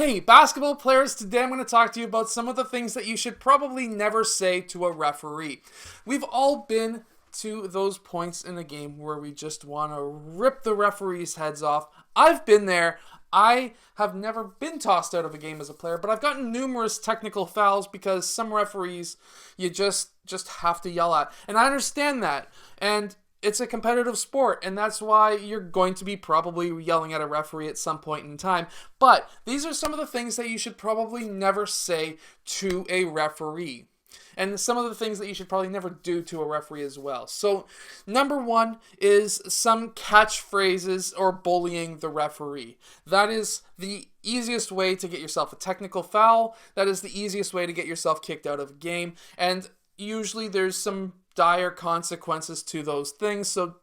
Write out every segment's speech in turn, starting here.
Hey, basketball players, today I'm going to talk to you about some of the things that you should probably never say to a referee. We've all been to those points in a game where we just want to rip the referee's heads off. I've been there. I have never been tossed out of a game as a player, but I've gotten numerous technical fouls because some referees you just have to yell at. And I understand that. And it's a competitive sport, and that's why you're going to be probably yelling at a referee at some point in time. But these are some of the things that you should probably never say to a referee. And some of the things that you should probably never do to a referee as well. So, number one is some catchphrases or bullying the referee. That is the easiest way to get yourself a technical foul. That is the easiest way to get yourself kicked out of a game. And usually there's some dire consequences to those things. So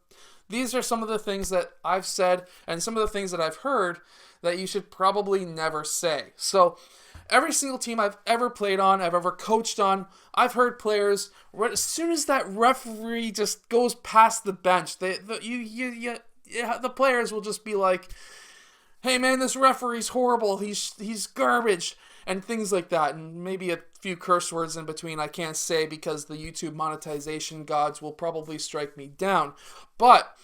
these are some of the things that I've said and some of the things that I've heard that you should probably never say. So every single team I've ever played on, I've ever coached on, I've heard players, as soon as that referee just goes past the bench, the players will just be like, hey man, this referee's horrible, he's garbage, and things like that, and maybe a few curse words in between I can't say because the YouTube monetization gods will probably strike me down. But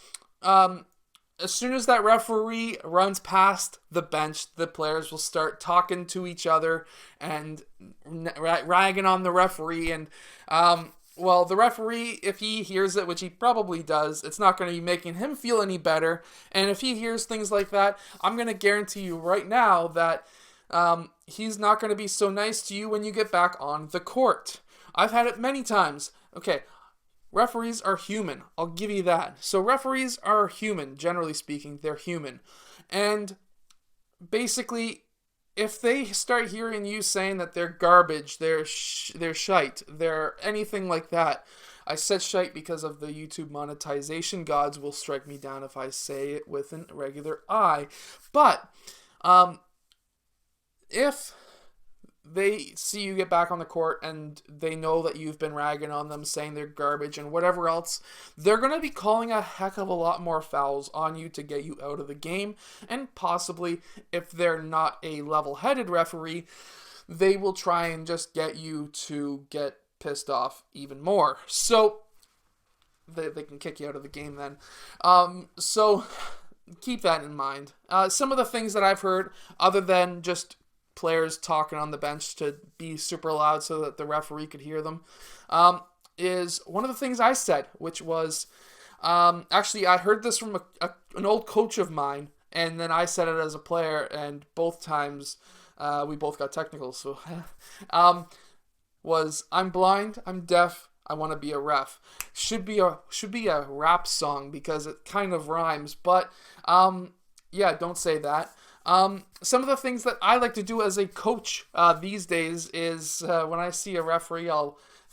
as soon as that referee runs past the bench, the players will start talking to each other and ragging on the referee. And, the referee, if he hears it, which he probably does, it's not going to be making him feel any better. And if he hears things like that, I'm going to guarantee you right now that he's not going to be so nice to you when you get back on the court. I've had it many times. Okay, referees are human. I'll give you that. So referees are human, generally speaking. They're human. And basically, if they start hearing you saying that they're garbage, they're shite, they're anything like that. I said shite because of the YouTube monetization gods will strike me down if I say it with a regular I. But if they see you get back on the court and they know that you've been ragging on them, saying they're garbage and whatever else, they're going to be calling a heck of a lot more fouls on you to get you out of the game. And possibly, if they're not a level-headed referee, they will try and just get you to get pissed off even more. So, they can kick you out of the game then. So, keep that in mind. Some of the things that I've heard, other than just players talking on the bench to be super loud so that the referee could hear them, is one of the things I said, which was, actually I heard this from an old coach of mine, and then I said it as a player, and both times we both got technical, so was, I'm blind, I'm deaf, I want to be a ref. Should be a rap song because it kind of rhymes, but don't say that. Some of the things that I like to do as a coach these days is when I see a referee,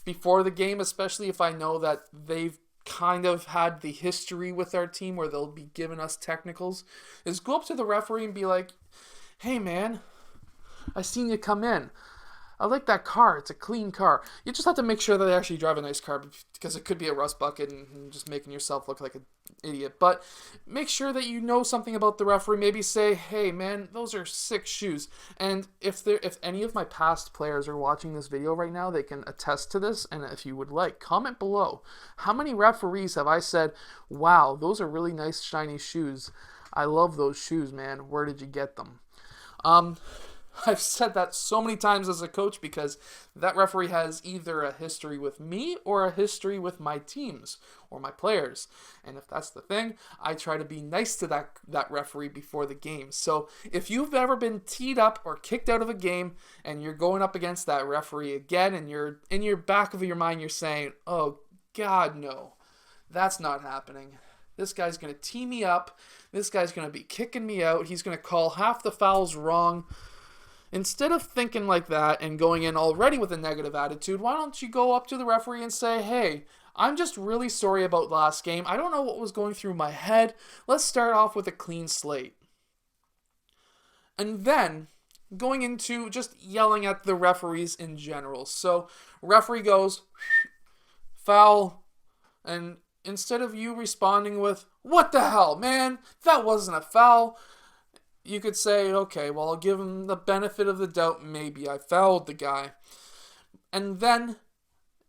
before the game, especially if I know that they've kind of had the history with our team where they'll be giving us technicals, is go up to the referee and be like, hey man, I seen you come in. I like that car. It's a clean car. You just have to make sure that they actually drive a nice car because it could be a rust bucket and just making yourself look like an idiot. But make sure that you know something about the referee. Maybe say, hey, man, those are sick shoes. And if any of my past players are watching this video right now, they can attest to this. And if you would like, comment below. How many referees have I said, wow, those are really nice shiny shoes. I love those shoes, man. Where did you get them? I've said that so many times as a coach because that referee has either a history with me or a history with my teams or my players. And if that's the thing, I try to be nice to that referee before the game. So if you've ever been teed up or kicked out of a game and you're going up against that referee again and you're in your back of your mind, you're saying, oh, God, no, that's not happening. This guy's going to tee me up. This guy's going to be kicking me out. He's going to call half the fouls wrong. Instead of thinking like that and going in already with a negative attitude, why don't you go up to the referee and say, hey, I'm just really sorry about last game. I don't know what was going through my head. Let's start off with a clean slate. And then going into just yelling at the referees in general. So referee goes, foul, and instead of you responding with, what the hell, man? That wasn't a foul. you could say, okay, well, I'll give him the benefit of the doubt. Maybe I fouled the guy. And then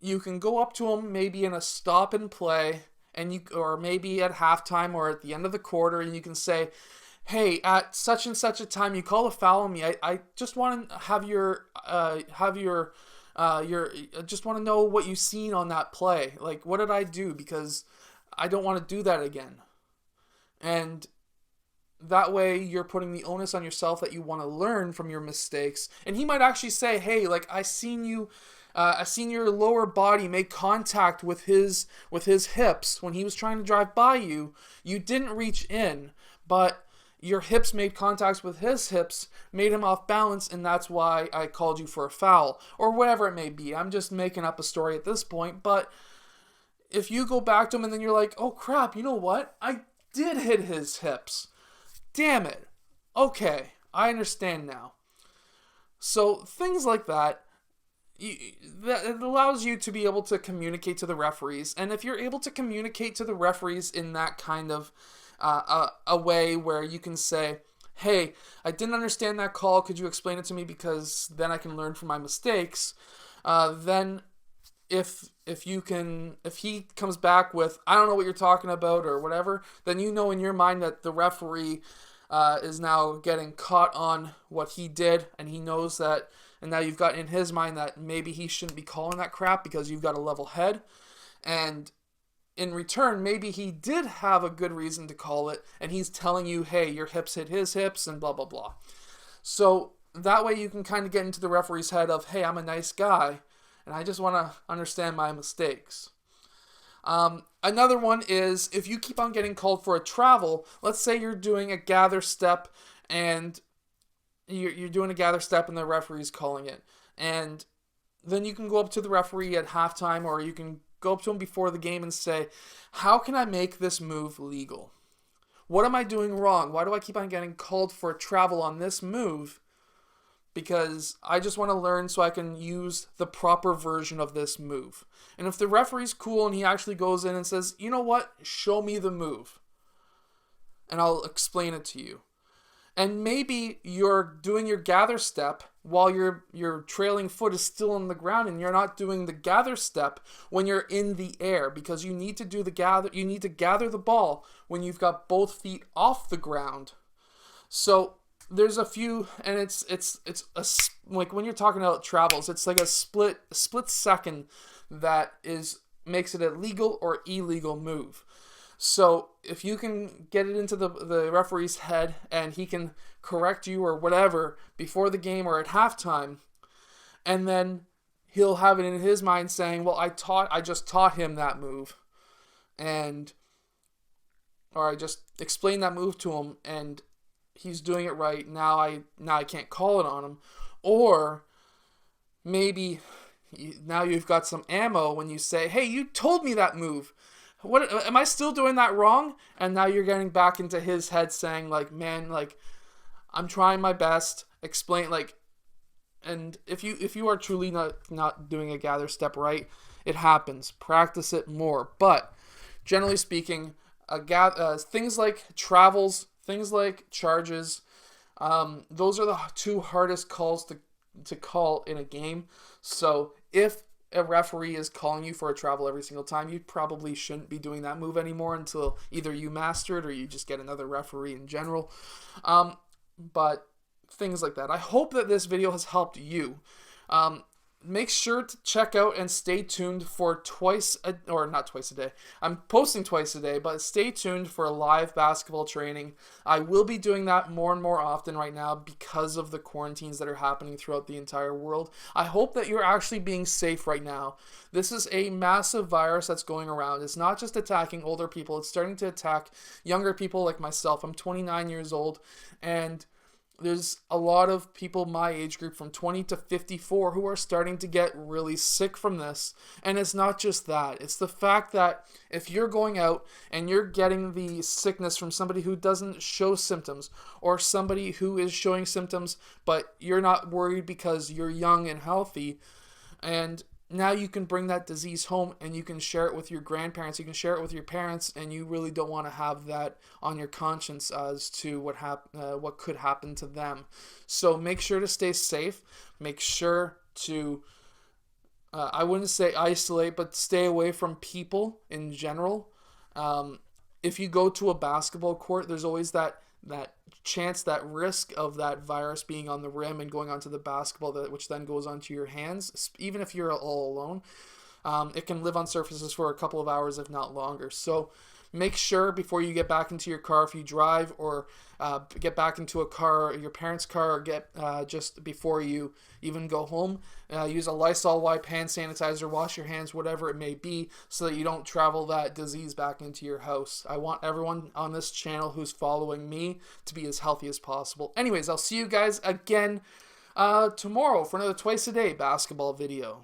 you can go up to him maybe in a stop and play, or maybe at halftime or at the end of the quarter, and you can say, hey, at such and such a time, you call a foul on me. I just want to have I just want to know what you've seen on that play. Like, what did I do? Because I don't want to do that again. And that way you're putting the onus on yourself that you want to learn from your mistakes. And he might actually say, hey, like, I seen your lower body make contact with his hips when he was trying to drive by you. You didn't reach in, but your hips made contacts with his hips, made him off balance, and that's why I called you for a foul. Or whatever it may be. I'm just making up a story at this point, but if you go back to him and then you're like, oh crap, you know what? I did hit his hips. Damn it. Okay, I understand now. So things like that, it allows you to be able to communicate to the referees. And if you're able to communicate to the referees in that kind of a way where you can say, hey, I didn't understand that call. Could you explain it to me? Because then I can learn from my mistakes. Then if he comes back with, I don't know what you're talking about or whatever, then you know in your mind that the referee is now getting caught on what he did, and he knows that, and now you've got in his mind that maybe he shouldn't be calling that crap because you've got a level head, and in return, maybe he did have a good reason to call it, and he's telling you, hey, your hips hit his hips, and blah, blah, blah. So that way you can kind of get into the referee's head of, hey, I'm a nice guy, and I just want to understand my mistakes. Another one is if you keep on getting called for a travel, let's say you're doing a gather step and you're doing a gather step and the referee's calling it. And then you can go up to the referee at halftime, or you can go up to him before the game and say, how can I make this move legal? What am I doing wrong? Why do I keep on getting called for a travel on this move? Because I just want to learn so I can use the proper version of this move. And if the referee's cool and he actually goes in and says, you know what, show me the move, and I'll explain it to you. And maybe you're doing your gather step while your trailing foot is still on the ground, and you're not doing the gather step when you're in the air, because you need to gather the ball when you've got both feet off the ground. So there's a few, and it's like when you're talking about travels, it's like a split second that makes it a legal or illegal move. So if you can get it into the referee's head and he can correct you or whatever before the game or at halftime, and then he'll have it in his mind saying, well, I just taught him that move, or I just explained that move to him, and he's doing it right. Now I can't call it on him. Or maybe now you've got some ammo when you say, hey, you told me that move. What, am I still doing that wrong? And now you're getting back into his head saying, like, man, like, I'm trying my best. Explain, like, and if you are truly not doing a gather step right, it happens. Practice it more. But generally speaking, things like travels, things like charges, those are the two hardest calls to call in a game. So if a referee is calling you for a travel every single time, you probably shouldn't be doing that move anymore until either you master it or you just get another referee in general. But things like that. I hope that this video has helped you. Make sure to check out and stay tuned for not twice a day. I'm posting twice a day, but stay tuned for live basketball training. I will be doing that more and more often right now because of the quarantines that are happening throughout the entire world. I hope that you're actually being safe right now. This is a massive virus that's going around. It's not just attacking older people. It's starting to attack younger people like myself. I'm 29 years old, and there's a lot of people my age group from 20 to 54 who are starting to get really sick from this. And it's not just that. It's the fact that if you're going out and you're getting the sickness from somebody who doesn't show symptoms, or somebody who is showing symptoms but you're not worried because you're young and healthy, and now you can bring that disease home and you can share it with your grandparents, you can share it with your parents, and you really don't want to have that on your conscience as to what could happen to them. So make sure to stay safe. Make sure to I wouldn't say isolate, but stay away from people in general. If you go to a basketball court, there's always that chance, that risk of that virus being on the rim and going onto the basketball, which then goes onto your hands. Even if you're all alone, it can live on surfaces for a couple of hours, if not longer. So make sure before you get back into your car, if you drive, or get back into a car, your parents' car, or get just before you even go home, use a Lysol wipe, hand sanitizer, wash your hands, whatever it may be, so that you don't travel that disease back into your house. I want everyone on this channel who's following me to be as healthy as possible. Anyways, I'll see you guys again tomorrow for another Twice a Day basketball video.